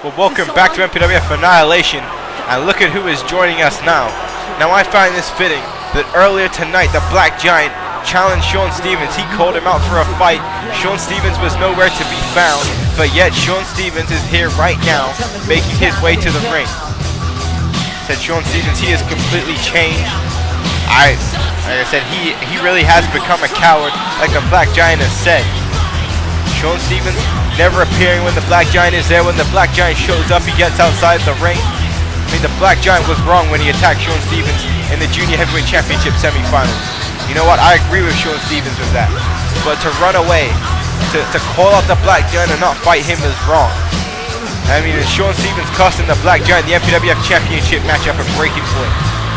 Well, welcome back to MPWF Annihilation, and look at who is joining us now. Now, I find this fitting that earlier tonight, the Black Giant challenged Shaun Stevens. He called him out for a fight. Shaun Stevens was nowhere to be found, but yet Shaun Stevens is here right now, making his way to the ring. Said Shaun Stevens, he has completely changed. Like I said, he really has become a coward, like the Black Giant has said. Shaun Stevens never appearing when the Black Giant is there. When the Black Giant shows up, he gets outside the ring. I mean, the Black Giant was wrong when he attacked Shaun Stevens in the Junior Heavyweight Championship semifinals. You know what? I agree with Shaun Stevens with that. But to run away, to call out the Black Giant and not fight him is wrong. I mean, Shaun Stevens costing the Black Giant the MPWF Championship matchup at Breaking Point.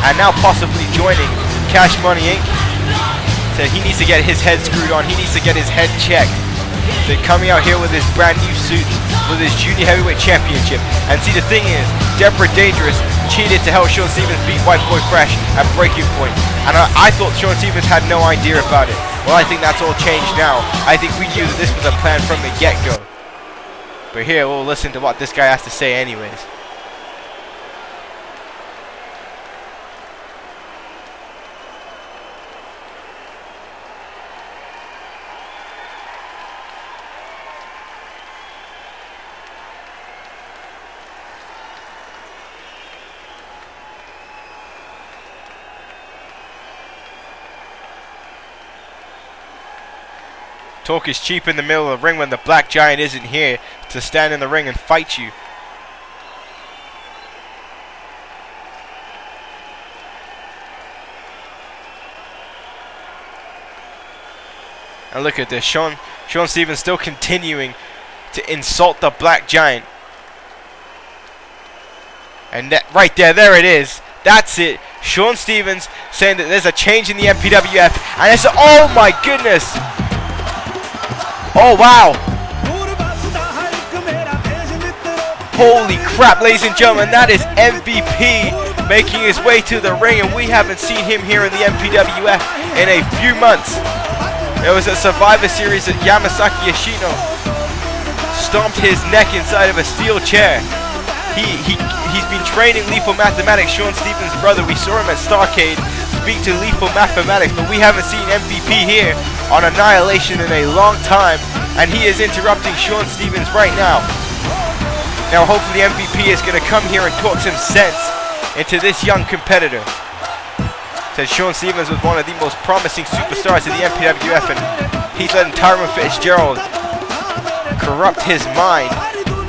And now possibly joining Cash Money Inc. So he needs to get his head screwed on. He needs to get his head checked. So coming out here with his brand new suits, with his Junior Heavyweight Championship. And see, the thing is, Deborah Dangerous cheated to help Shaun Stevens beat White Boy Fresh at Breaking Point. And I thought Shaun Stevens had no idea about it. Well, I think that's all changed now. I think we knew that this was a plan from the get-go. But here, we'll listen to what this guy has to say anyways. Talk is cheap in the middle of the ring when the Black Giant isn't here to stand in the ring and fight you. And look at this, Shaun Stevens still continuing to insult the Black Giant. And that right there it is. That's it. Shaun Stevens saying that there's a change in the MPWF, and it's, oh my goodness. Oh wow! Holy crap, ladies and gentlemen, that is MVP making his way to the ring, and we haven't seen him here in the MPWF in a few months. It was a Survivor Series that Yamasaki Yoshino stomped his neck inside of a steel chair. He's been training Lethal Mathematics, Shaun Stevens' brother. We saw him at Starrcade speak to Lethal Mathematics, but we haven't seen MVP here on Annihilation in a long time, and he is interrupting Shaun Stevens right now. Now hopefully MVP is going to come here and talk some sense into this young competitor. Said Shaun Stevens was one of the most promising superstars of the MPWF, and he's letting Tyrone Fitzgerald corrupt his mind,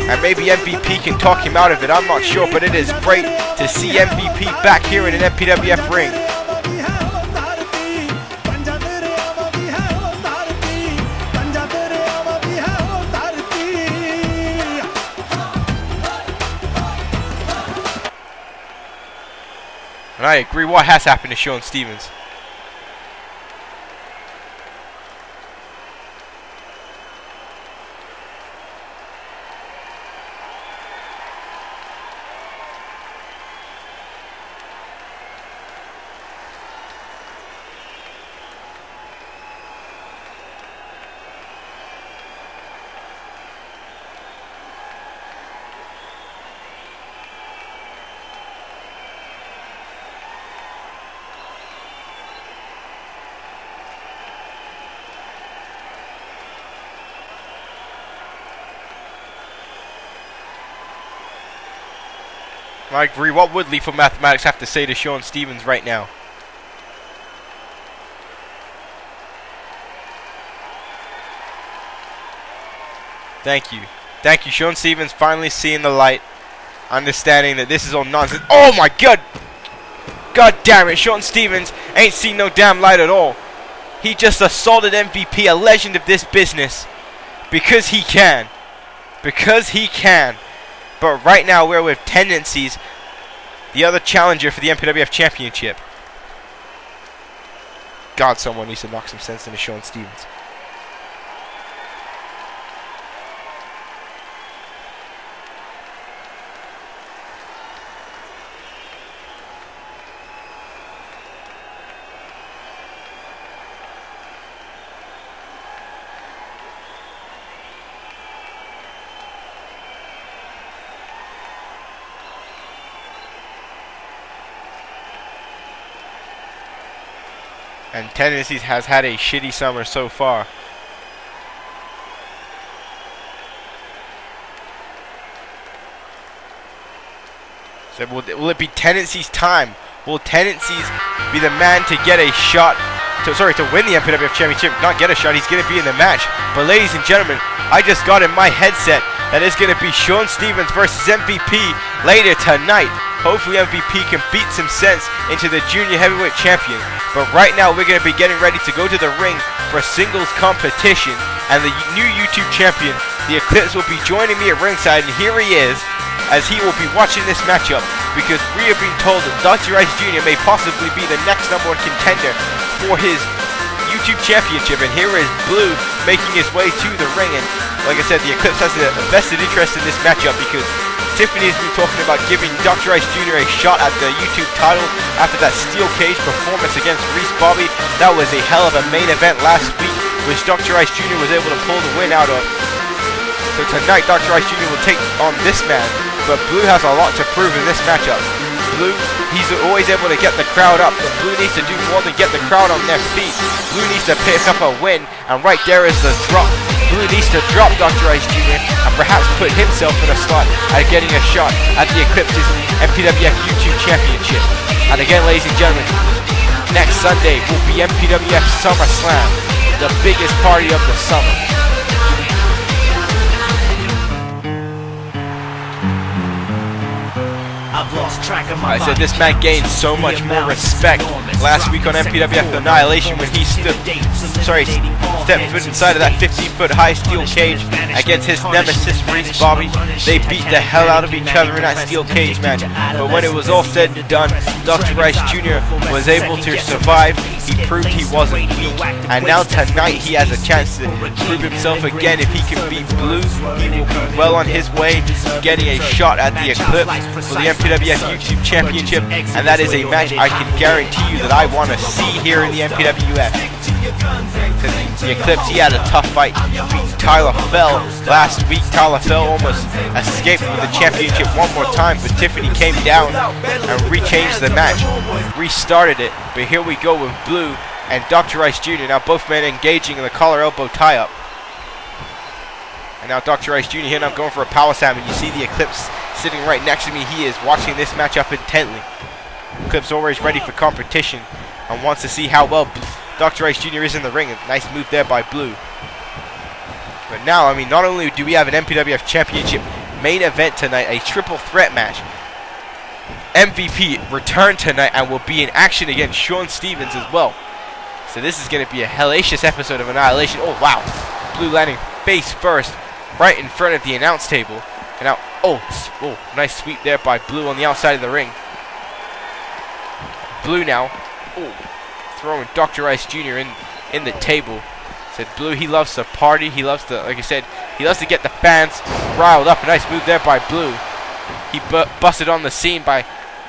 and maybe MVP can talk him out of it. I'm not sure, but it is great to see MVP back here in an MPWF ring. And I agree, what has happened to Shaun Stevens? I agree. What would Lethal Mathematics have to say to Shaun Stevens right now? Thank you. Thank you. Shaun Stevens finally seeing the light. Understanding that this is all nonsense. Oh my god! God damn it. Shaun Stevens ain't seen no damn light at all. He just assaulted MVP, a legend of this business. Because he can. Because he can. But right now we're with Tendanciz, the other challenger for the MPWF Championship. God, someone needs to knock some sense into Shaun Stevens. And Tendanciz has had a shitty summer so far. So will it be Tendanciz's time? Will Tendanciz be the man to get a shot? To win the MPWF Championship, not get a shot. He's going to be in the match. But ladies and gentlemen, I just got in my headset that it's going to be Shaun Stevens versus MVP later tonight. Hopefully MVP can beat some sense into the junior heavyweight champion. But right now we're going to be getting ready to go to the ring for a singles competition. And the new YouTube champion, the Eclipse, will be joining me at ringside. And here he is, as he will be watching this matchup, because we have been told that Dr. Ice Jr. may possibly be the next #1 contender for his YouTube championship. And here is Blue making his way to the ring. And like I said, the Eclipse has a vested interest in this matchup, because Tiffany has been talking about giving Dr. Ice Jr. a shot at the YouTube title after that steel cage performance against Reese Bobby. That was a hell of a main event last week, which Dr. Ice Jr. was able to pull the win out of. So tonight Dr. Ice Jr. will take on this man, but Blue has a lot to prove in this matchup. Blue, he's always able to get the crowd up, but Blue needs to do more than get the crowd on their feet. Blue needs to pick up a win, and right there is the drop. Blue needs to drop Dr. Ice Jr. and perhaps put himself in a slot at getting a shot at the Eclipse's MPWF YouTube Championship. And again, ladies and gentlemen, next Sunday will be MPWF SummerSlam, the biggest party of the summer. I said this man gained so much more respect last week on MPWF Annihilation when he stepped foot inside of that 15-foot high steel cage against his nemesis Reese Bobby. They beat the hell out of each other in that steel cage match. But when it was all said and done, Dr. Ice Jr. was able to survive. He proved he wasn't weak, and now tonight he has a chance to prove himself again. If he can beat Blue, he will be well on his way to getting a shot at the Eclipse for the MPWF YouTube Championship, and that is a match I can guarantee you that I want to see here in the MPWF. The Eclipse, he had a tough fight. He beat Tyler Fell last week. Tyler Fell almost escaped with the championship one more time, but Tiffany came down and rechanged the match, restarted it. But here we go with Blue and Dr. Ice Jr. Now both men engaging in the collar elbow tie-up. And now Dr. Ice Jr. here now going for a power slam, and you see the Eclipse sitting right next to me. He is watching this matchup intently. Eclipse always ready for competition and wants to see how well Dr. Ice Jr. is in the ring. A nice move there by Blue. But now, I mean, not only do we have an MPWF Championship main event tonight, a triple threat match. MVP returned tonight and will be in action against Shaun Stevens as well. So this is going to be a hellacious episode of Annihilation. Oh, wow. Blue landing face first right in front of the announce table. And now, oh, nice sweep there by Blue on the outside of the ring. Blue now, throwing Dr. Ice Jr. in the table. Said Blue, he loves to party. He loves to, like I said, he loves to get the fans riled up. A nice move there by Blue. He busted on the scene by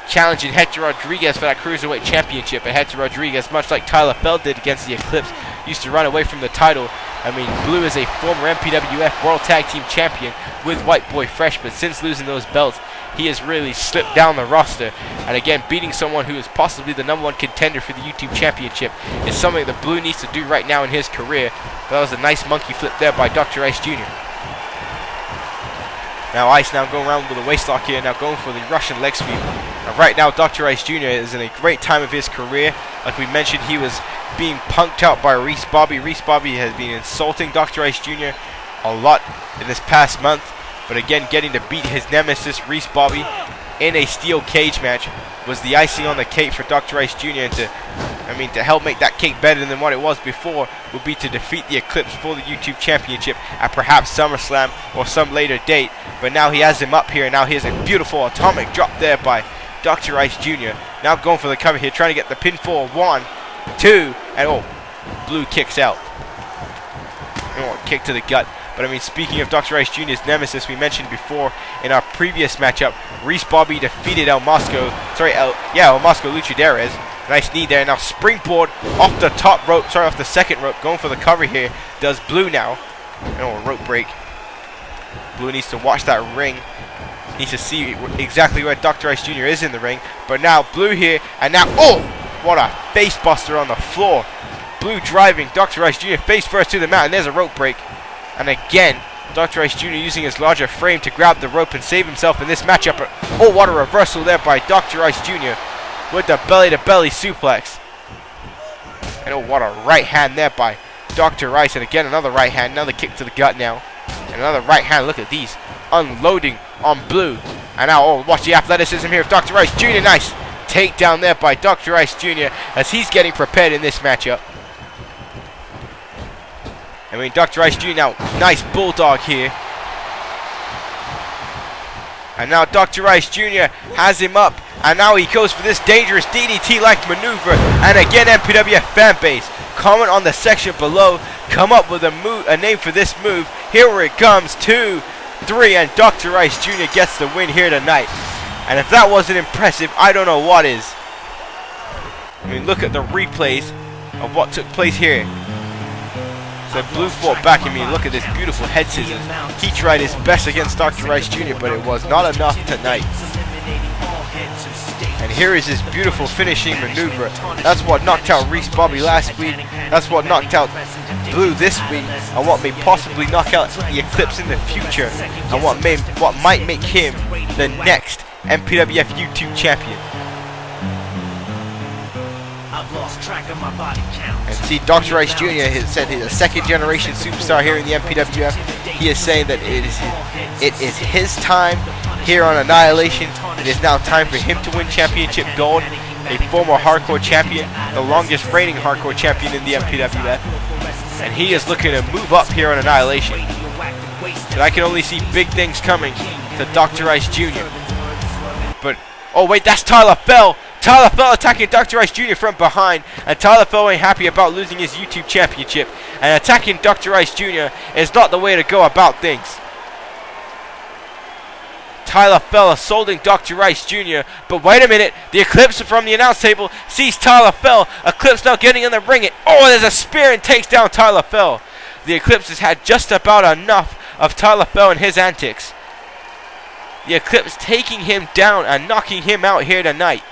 challenging Hector Rodriguez for that Cruiserweight Championship. And Hector Rodriguez, much like Tyler Fell did against the Eclipse, used to run away from the title. I mean, Blue is a former MPWF World Tag Team Champion with White Boy Fresh, but since losing those belts, he has really slipped down the roster. And again, beating someone who is possibly the #1 contender for the YouTube Championship is something that Blue needs to do right now in his career. But that was a nice monkey flip there by Dr. Ice Jr. Now Ice now going around with a waist lock here, now going for the Russian leg sweep. And right now Dr. Ice Jr. is in a great time of his career. Like we mentioned, he was being punked out by Reese Bobby. Reese Bobby has been insulting Dr. Ice Jr. a lot in this past month. But again, getting to beat his nemesis Reese Bobby in a steel cage match was the icing on the cake for Dr. Ice Jr. And to help make that cake better than what it was before would be to defeat the Eclipse for the YouTube Championship at perhaps SummerSlam or some later date. But now he has him up here, and now here's a beautiful atomic drop there by Dr. Ice Jr. Now going for the cover here, trying to get the pinfall. 1, 2, and Blue kicks out. Kick to the gut. But I mean, speaking of Dr. Ice Jr.'s nemesis, we mentioned before in our previous matchup, Reese Bobby defeated El Mosco Luchaderes. Nice knee there. Now springboard off the top rope, off the second rope, going for the cover here. Does Blue now. A rope break. Blue needs to watch that ring. Needs to see exactly where Dr. Ice Jr. is in the ring. But now Blue here, and now, What a face buster on the floor. Blue driving Dr. Ice Jr. face first to the mat, and there's a rope break. And again, Dr. Ice Jr. using his larger frame to grab the rope and save himself in this matchup. Oh, what a reversal there by Dr. Ice Jr. with the belly-to-belly suplex. And oh, what a right hand there by Dr. Ice. And again, another right hand, another kick to the gut now. And another right hand, look at these, unloading on Blue. And now, oh, watch the athleticism here of Dr. Ice Jr. Nice takedown there by Dr. Ice Jr. as he's getting prepared in this matchup. I mean, Dr. Ice Jr. now, nice bulldog here. And now Dr. Ice Jr. has him up. And now he goes for this dangerous DDT-like maneuver. And again, MPWF fanbase, comment on the section below. Come up with a name for this move. Here it comes, 2, 3, and Dr. Ice Jr. gets the win here tonight. And if that wasn't impressive, I don't know what is. I mean, look at the replays of what took place here. So Blue fought back. I mean, look at this beautiful head scissors. He tried his best against Dr. Ice Jr., but it was not enough tonight. And here is his beautiful finishing maneuver. That's what knocked out Reese Bobby last week. That's what knocked out Blue this week. And what may possibly knock out the Eclipse in the future. And what might make him the next MPWF YouTube champion. And see, Dr. Ice Jr. has said he's a second generation superstar here in the MPWF. He is saying that it is his time here on Annihilation. It is now time for him to win championship gold. A former hardcore champion, the longest reigning hardcore champion in the MPWF. And he is looking to move up here on Annihilation. But I can only see big things coming to Dr. Ice Jr. But, oh wait, that's Tyler Fell. Tyler Fell attacking Dr. Ice Jr. from behind, and Tyler Fell ain't happy about losing his YouTube championship, and attacking Dr. Ice Jr. is not the way to go about things. Tyler Fell assaulting Dr. Ice Jr., but wait a minute, the Eclipse from the announce table sees Tyler Fell. Eclipse now getting in the ring, and oh, there's a spear and takes down Tyler Fell. The Eclipse has had just about enough of Tyler Fell and his antics. The Eclipse taking him down and knocking him out here tonight.